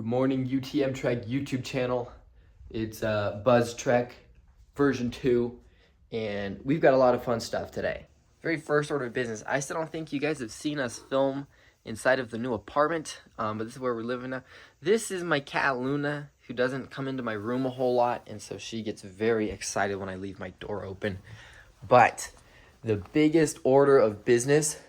Good morning, UTM Trek YouTube channel. It's Buzz Trek version 2, and we've got a lot of fun stuff today. Very first order of business. I still don't think you guys have seen us film inside of the new apartment, but this is where we're living now. This is my cat Luna, who doesn't come into my room a whole lot, and so she gets very excited when I leave my door open. But the biggest order of business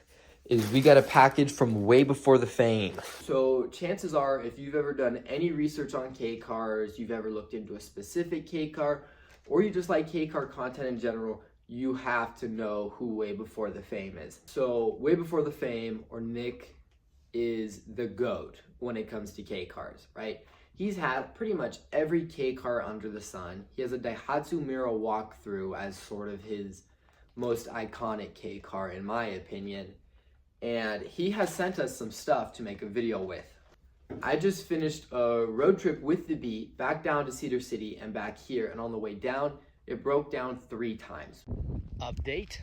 is we got a package from WayBeforeTheFame. So chances are, if you've ever done any research on K cars, you've ever looked into a specific K car, or you just like K car content in general, you have to know who WayBeforeTheFame is. So WayBeforeTheFame, or Nick, is the GOAT when it comes to K cars, right? He's had pretty much every K car under the sun. He has a Daihatsu Mira walkthrough as sort of his most iconic K car, in my opinion. And he has sent us some stuff to make a video with. I just finished a road trip with the Beat back down to Cedar City and back here, and on the way down, it broke down 3 times. Update.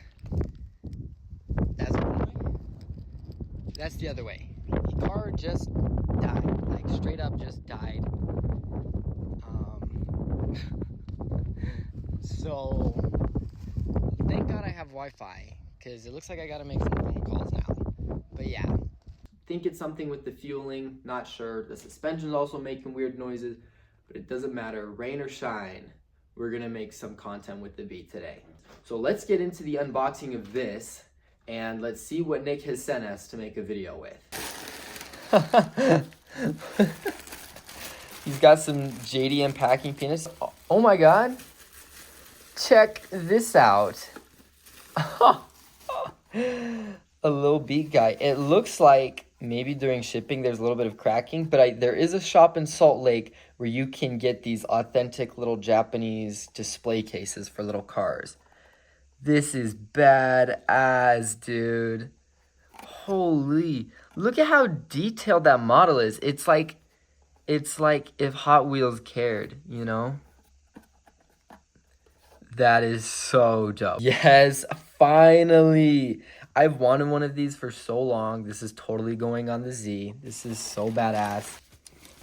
That's one way. That's the other way. The car just died, like straight up just died. So, thank God I have Wi-Fi, because it looks like I gotta make some phone calls now. But yeah, think it's something with the fueling, not sure. The suspension's also making weird noises, but it doesn't matter. Rain or shine, we're gonna make some content with the Beat today. So let's get into the unboxing of this, and let's see what Nick has sent us to make a video with. He's got some JDM packing peanuts. Oh my God, check this out. A little Beat guy. It looks like maybe during shipping there's a little bit of cracking, but there is a shop in Salt Lake where you can get these authentic little Japanese display cases for little cars. This is badass, dude. Holy, look at how detailed that model is. It's like if Hot Wheels cared, you know? That is so dope. Yes, finally. I've wanted one of these for so long. This is totally going on the Z. This is so badass.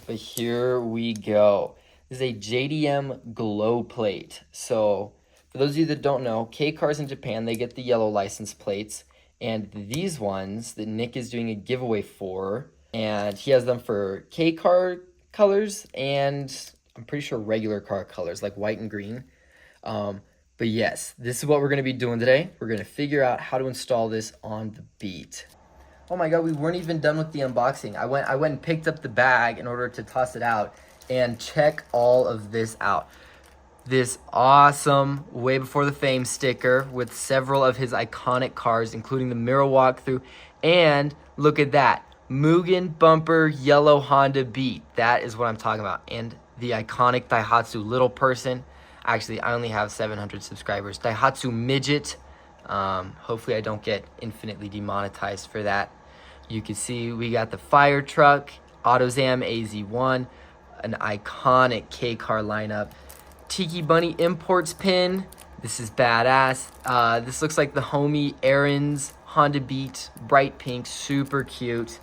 But here we go. This is a JDM glow plate. So for those of you that don't know, K cars in Japan, they get the yellow license plates. And these ones that Nick is doing a giveaway for, and he has them for K car colors and I'm pretty sure regular car colors like white and green. But yes, this is what we're going to be doing today. We're going to figure out how to install this on the Beat. Oh my God, we weren't even done with the unboxing. I went and picked up the bag in order to toss it out, and check all of this out. This awesome WayBeforeTheFame sticker with several of his iconic cars, including the Mira walkthrough, and look at that, Mugen bumper yellow Honda Beat. That is what I'm talking about. And the iconic Daihatsu little person. Actually, I only have 700 subscribers. Daihatsu Midget. Hopefully I don't get infinitely demonetized for that. You can see we got the fire truck, AutoZam AZ1, an iconic K car lineup. Tiki Bunny Imports pin. This is badass. This looks like the homie Aaron's Honda Beat, bright pink, super cute.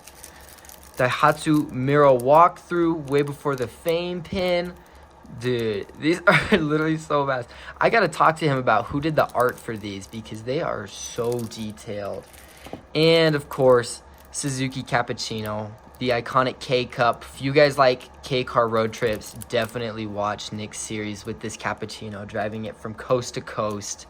Daihatsu Mira walkthrough, WayBeforeTheFame pin. Dude, these are literally so fast. I gotta talk to him about who did the art for these, because they are so detailed. And of course, Suzuki Cappuccino, the iconic K-Cup. If you guys like K-car road trips, definitely watch Nick's series with this Cappuccino, driving it from coast to coast.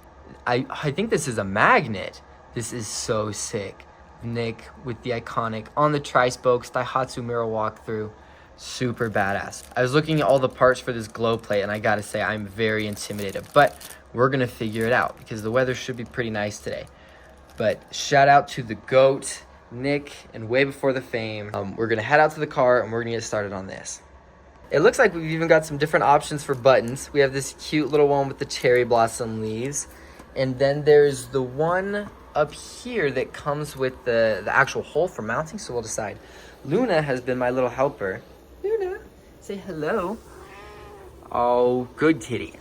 I think this is a magnet. This is so sick. Nick with the iconic on the tri-spokes Daihatsu Mira walkthrough. Super badass. I was looking at all the parts for this glow plate, and I gotta say I'm very intimidated, but we're gonna figure it out because the weather should be pretty nice today. But shout out to the GOAT, Nick, and WayBeforeTheFame. We're gonna head out to the car and we're gonna get started on this. It looks like we've even got some different options for buttons. We have this cute little one with the cherry blossom leaves, and then there's the one up here that comes with the actual hole for mounting, so we'll decide. Luna has been my little helper. Luna, say hello. Oh, good kitty.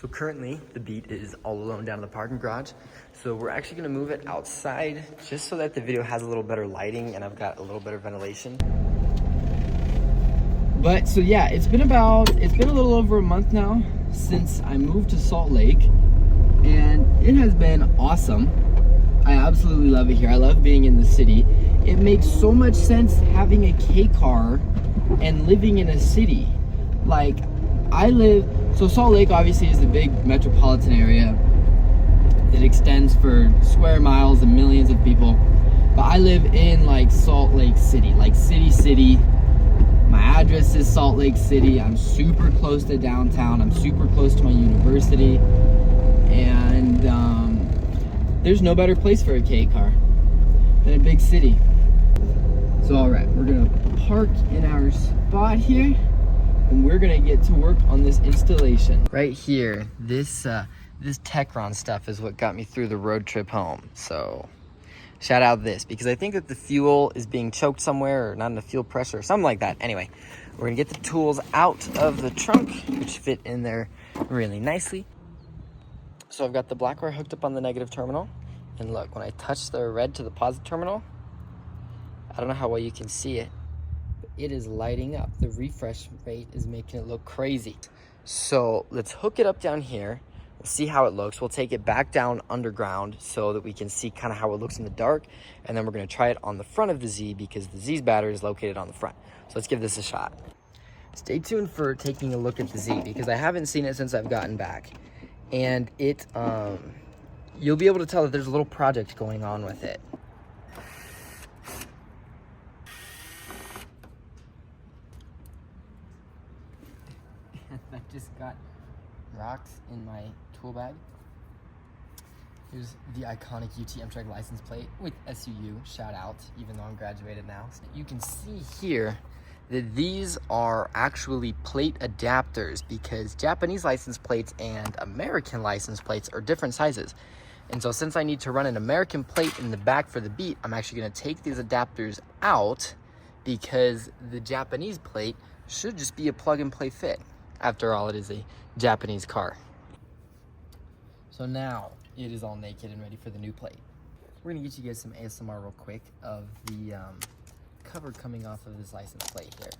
So currently, the Beat is all alone down in the parking garage. So we're actually gonna move it outside just so that the video has a little better lighting and I've got a little better ventilation. But so yeah, it's been a little over a month now since I moved to Salt Lake, and it has been awesome. I absolutely love it here. I love being in the city. It makes so much sense having a K car and living in a city. Like, so Salt Lake obviously is a big metropolitan area. It extends for square miles and millions of people. But I live in like Salt Lake City, like city. My address is Salt Lake City. I'm super close to downtown. I'm super close to my university. And there's no better place for a K car than a big city. So all right, we're gonna park in our spot here, and we're gonna get to work on this installation. Right here, this Techron stuff is what got me through the road trip home. So shout out this, because I think that the fuel is being choked somewhere, or not enough fuel pressure or something like that. Anyway, we're gonna get the tools out of the trunk, which fit in there really nicely. So I've got the black wire hooked up on the negative terminal, and look, when I touch the red to the positive terminal, I don't know how well you can see it, but it is lighting up. The refresh rate is making it look crazy. So let's hook it up down here. We'll see how it looks. We'll take it back down underground so that we can see kind of how it looks in the dark, and then we're gonna try it on the front of the Z, because the Z's battery is located on the front. So let's give this a shot. Stay tuned for taking a look at the Z, because I haven't seen it since I've gotten back. And it, you'll be able to tell that there's a little project going on with it. I just got rocks in my tool bag. Here's the iconic UT Amtrak license plate with SUU, shout out, even though I'm graduated now. So you can see here that these are actually plate adapters, because Japanese license plates and American license plates are different sizes. And so since I need to run an American plate in the back for the Beat, I'm actually gonna take these adapters out, because the Japanese plate should just be a plug and play fit. After all, it is a Japanese car. So now it is all naked and ready for the new plate. We're gonna get you guys some ASMR real quick of the cover coming off of this license plate here.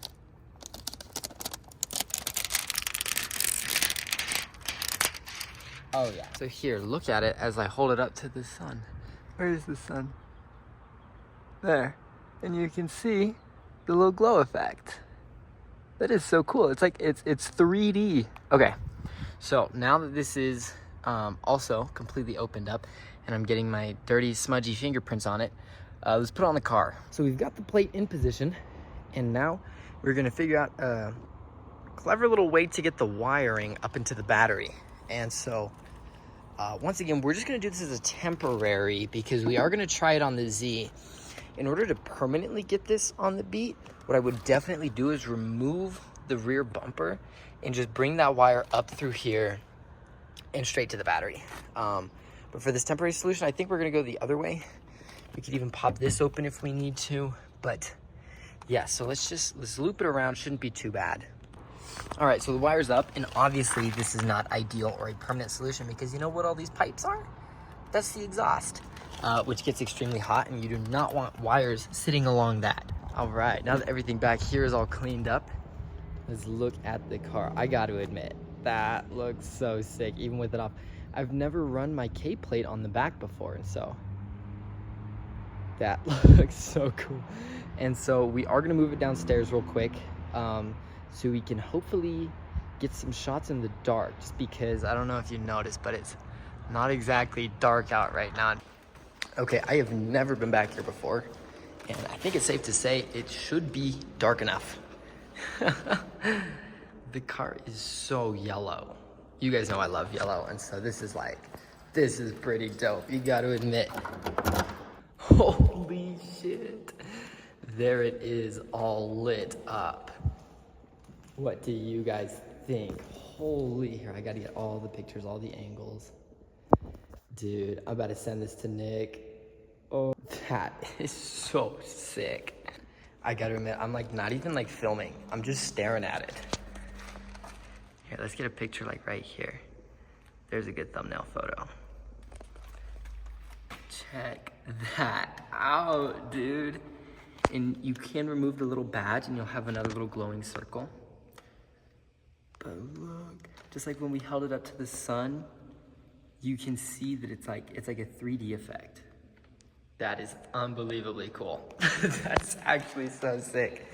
Oh yeah. So here, look at it as I hold it up to the sun. Where is the sun? There. And you can see the little glow effect. That is so cool. It's like, it's 3D. Okay, so now that this is also completely opened up, and I'm getting my dirty, smudgy fingerprints on it, let's put it on the car. So we've got the plate in position, and now we're gonna figure out a clever little way to get the wiring up into the battery. And so, once again, we're just gonna do this as a temporary, because we are gonna try it on the Z. In order to permanently get this on the Beat, what I would definitely do is remove the rear bumper and just bring that wire up through here and straight to the battery. But for this temporary solution, I think we're gonna go the other way. We could even pop this open if we need to, but yeah, so let's loop it around. Shouldn't be too bad. All right, so the wire's up, and obviously this is not ideal or a permanent solution, because you know what all these pipes are? That's the exhaust, which gets extremely hot, and you do not want wires sitting along that. All right, now that everything back here is all cleaned up, let's look at the car. I got to admit, that looks so sick, even with it off. I've never run my K plate on the back before, and so that looks so cool. And so we are gonna move it downstairs real quick, so we can hopefully get some shots in the dark, just because I don't know if you noticed, but it's not exactly dark out right now. Okay, I have never been back here before, and I think it's safe to say it should be dark enough. The car is so yellow. You guys know I love yellow, and so this is pretty dope, you gotta admit. Holy shit. There it is, all lit up. What do you guys think? Holy, here, I gotta get all the pictures, all the angles. Dude, I'm about to send this to Nick. Oh, that is so sick. I gotta admit, I'm like not even like filming. I'm just staring at it. Here, let's get a picture like right here. There's a good thumbnail photo. Check that out, dude. And you can remove the little badge and you'll have another little glowing circle. But look, just like when we held it up to the sun, you can see that it's like a 3D effect. That is unbelievably cool. That's actually so sick.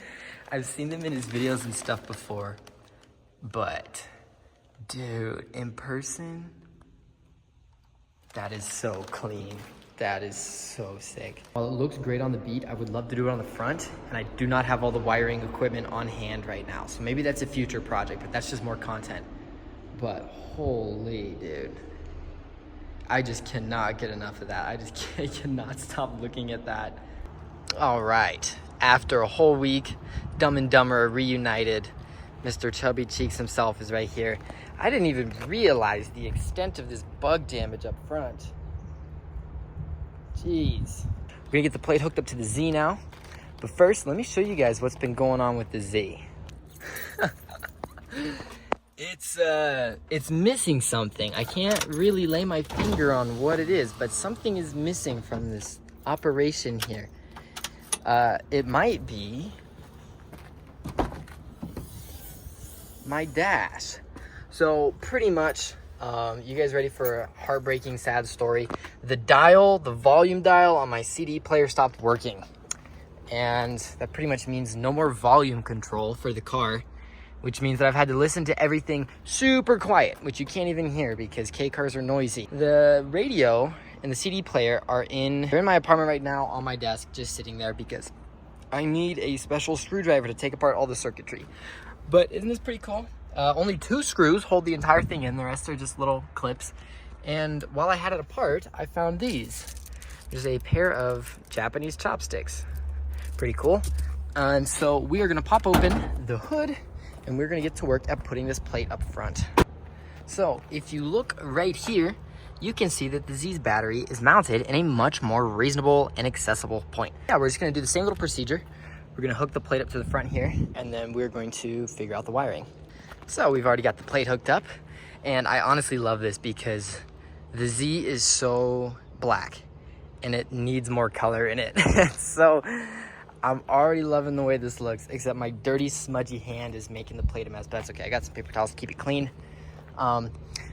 I've seen them in his videos and stuff before, but dude, in person, that is so clean. That is so sick. While it looks great on the beat, I would love to do it on the front, and I do not have all the wiring equipment on hand right now. So maybe that's a future project, but that's just more content. But holy dude. I just cannot get enough of that. I just cannot stop looking at that. All right, after a whole week, Dumb and Dumber reunited. Mr. Chubby Cheeks himself is right here. I didn't even realize the extent of this bug damage up front. Jeez. We're gonna get the plate hooked up to the Z now. But first, let me show you guys what's been going on with the Z. It's missing something. I can't really lay my finger on what it is, but something is missing from this operation here. It might be my dash. So pretty much, you guys ready for a heartbreaking, sad story? The volume dial on my CD player stopped working. And that pretty much means no more volume control for the car, which means that I've had to listen to everything super quiet, which you can't even hear because K cars are noisy. The radio and the CD player they're in my apartment right now on my desk, just sitting there because I need a special screwdriver to take apart all the circuitry. But isn't this pretty cool? Only 2 screws hold the entire thing in. The rest are just little clips. And while I had it apart, I found these. There's a pair of Japanese chopsticks. Pretty cool. And so we are gonna pop open the hood and we're gonna get to work at putting this plate up front. So if you look right here, you can see that the Z's battery is mounted in a much more reasonable and accessible point. Yeah, we're just gonna do the same little procedure. We're gonna hook the plate up to the front here, and then we're going to figure out the wiring. So we've already got the plate hooked up, and I honestly love this because the Z is so black and it needs more color in it. So I'm already loving the way this looks, except my dirty, smudgy hand is making the plate a mess, but that's okay. I got some paper towels to keep it clean.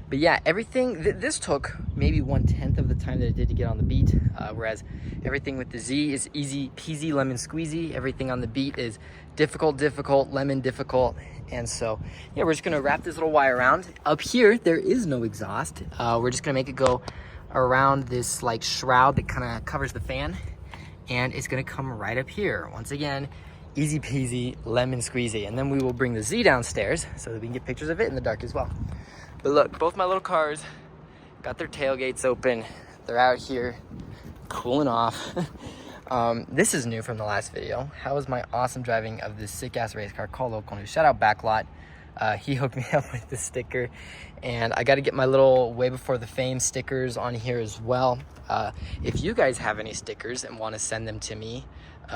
But yeah, everything, this took maybe 1/10 of the time that it did to get on the beat, whereas everything with the Z is easy peasy, lemon squeezy. Everything on the beat is difficult, lemon difficult. And so, yeah, we're just gonna wrap this little wire around. Up here, there is no exhaust. We're just gonna make it go around this like shroud that kind of covers the fan. And it's gonna come right up here. Once again, easy peasy, lemon squeezy. And then we will bring the Z downstairs so that we can get pictures of it in the dark as well. But look, both my little cars got their tailgates open. They're out here cooling off. This is new from the last video. How was my awesome driving of this sick ass race car called Local News? Shout out Backlot. He hooked me up with the sticker, and I got to get my little Way Before the Fame stickers on here as well. If you guys have any stickers and want to send them to me,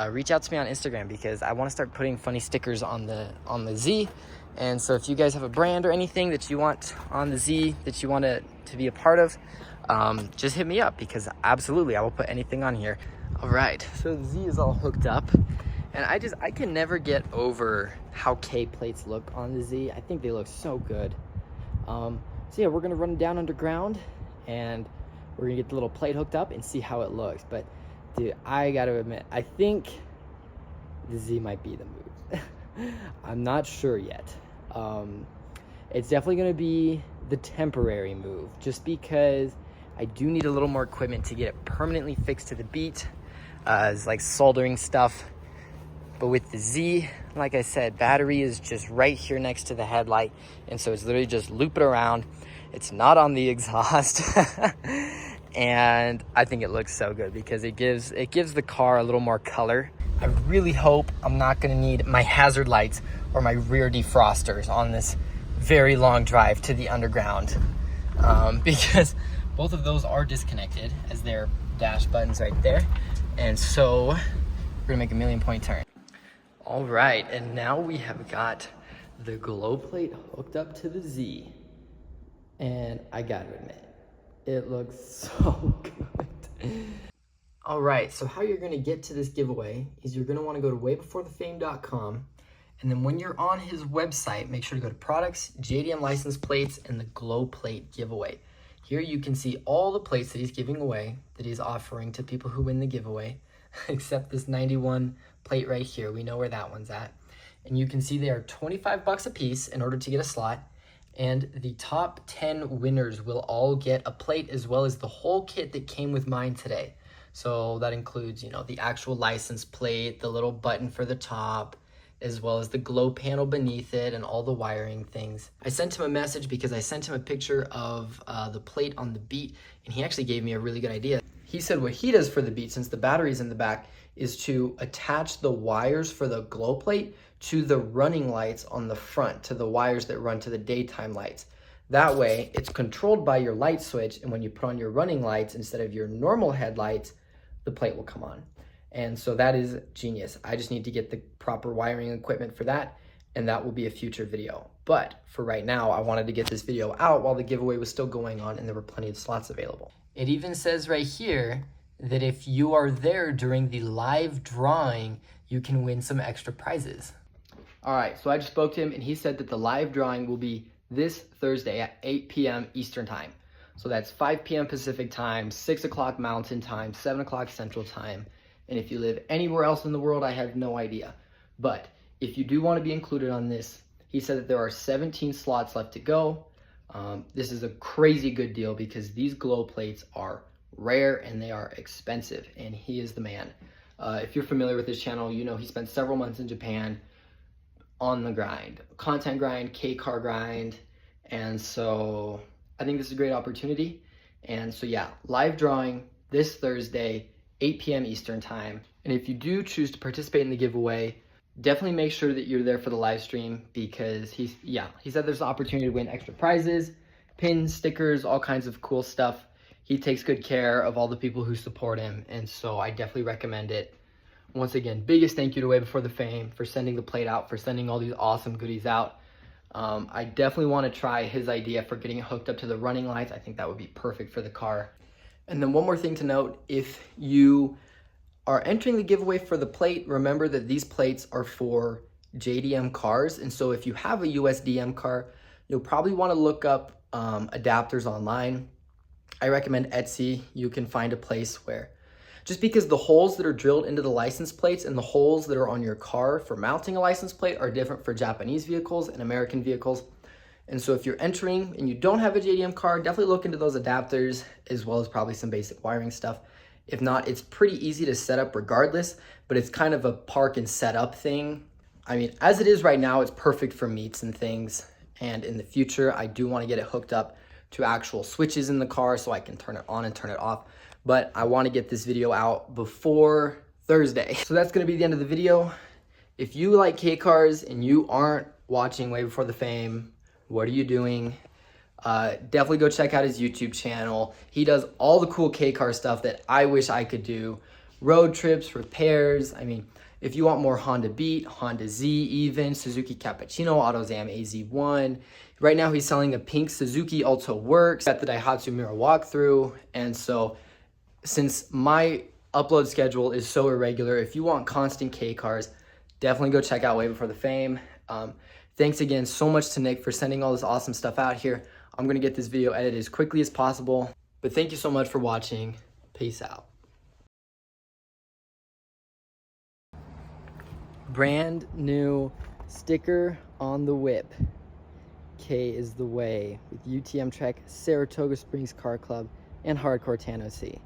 reach out to me on Instagram because I want to start putting funny stickers on the Z. And so if you guys have a brand or anything that you want on the Z that you want to be a part of, just hit me up because absolutely I will put anything on here. All right, so the Z is all hooked up, and I can never get over how K plates look on the Z. I think they look so good. So yeah, we're gonna run down underground and we're gonna get the little plate hooked up and see how it looks. But dude, I gotta admit, I think the Z might be the move. I'm not sure yet. It's definitely gonna be the temporary move just because I do need a little more equipment to get it permanently fixed to the beat. It's like soldering stuff. But with the Z, like I said, battery is just right here next to the headlight. And so it's literally just loop it around. It's not on the exhaust. And I think it looks so good because it gives the car a little more color. I really hope I'm not gonna need my hazard lights or my rear defrosters on this very long drive to the underground. Because both of those are disconnected as they're dash buttons right there. And so we're gonna make a 1,000,000-point turn. All right, and now we have got the glow plate hooked up to the Z. And I gotta admit, it looks so good. All right, so how you're gonna get to this giveaway is you're gonna wanna go to WayBeforeTheFame.com, and then when you're on his website, make sure to go to products, JDM license plates, and the glow plate giveaway. Here you can see all the plates that he's giving away, that he's offering to people who win the giveaway, except this 91 plate right here. We know where that one's at. And you can see they are 25 bucks a piece in order to get a slot. And the top 10 winners will all get a plate as well as the whole kit that came with mine today. So that includes, the actual license plate, the little button for the top, as well as the glow panel beneath it and all the wiring things. I sent him a message because I sent him a picture of the plate on the Beat, and he actually gave me a really good idea. He said what he does for the Beat, since the battery's in the back, is to attach the wires for the glow plate to the running lights on the front, to the wires that run to the daytime lights. That way, it's controlled by your light switch, and when you put on your running lights instead of your normal headlights, the plate will come on. And so that is genius. I just need to get the proper wiring equipment for that, and that will be a future video. But for right now, I wanted to get this video out while the giveaway was still going on and there were plenty of slots available. It even says right here that if you are there during the live drawing, you can win some extra prizes. All right, so I just spoke to him, and he said that the live drawing will be this Thursday at 8 p.m. Eastern Time. So that's 5 p.m. Pacific Time, 6 o'clock Mountain Time, 7 o'clock Central Time. And if you live anywhere else in the world, I have no idea. But if you do want to be included on this, he said that there are 17 slots left to go. This is a crazy good deal because these glow plates are rare and they are expensive, and he is the man. If you're familiar with his channel, you know he spent several months in Japan on the grind, content grind, K-car grind. And so I think this is a great opportunity. And so yeah, live drawing this Thursday, 8 p.m. Eastern Time. And if you do choose to participate in the giveaway, definitely make sure that you're there for the live stream, because he said there's an opportunity to win extra prizes, pins, stickers, all kinds of cool stuff. He takes good care of all the people who support him, and so I definitely recommend it. Once again, biggest thank you to WayBeforeTheFame for sending the plate out, for sending all these awesome goodies out. I definitely want to try his idea for getting it hooked up to the running lights. I think that would be perfect for the car. And then one more thing to note, if you are entering the giveaway for the plate, remember that these plates are for JDM cars. And so if you have a USDM car, you'll probably want to look up adapters online. I recommend Etsy. You can find a place where, just because the holes that are drilled into the license plates and the holes that are on your car for mounting a license plate are different for Japanese vehicles and American vehicles. And so if you're entering and you don't have a JDM car, definitely look into those adapters, as well as probably some basic wiring stuff. If not, it's pretty easy to set up regardless, but it's kind of a park and set up thing. I mean, as it is right now, it's perfect for meets and things. And in the future, I do want to get it hooked up to actual switches in the car so I can turn it on and turn it off. But I want to get this video out before Thursday. So that's going to be the end of the video. If you like K-cars and you aren't watching WayBeforeTheFame, what are you doing? Definitely go check out his YouTube channel. He does all the cool K-car stuff that I wish I could do. Road trips, repairs. I mean, if you want more Honda Beat, Honda Z even, Suzuki Cappuccino, AutoZam AZ1. Right now he's selling a pink Suzuki Alto Works at the Daihatsu Mirror walkthrough. And so since my upload schedule is so irregular, if you want constant K-cars, definitely go check out WayBeforeTheFame. Thanks again so much to Nick for sending all this awesome stuff out here. I'm going to get this video edited as quickly as possible. But thank you so much for watching. Peace out. Brand new sticker on the whip. K is the way, with UTM Trek, Saratoga Springs Car Club, and Hardcore Tan OC.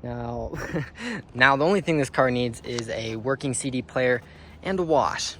Now, the only thing this car needs is a working CD player and a wash.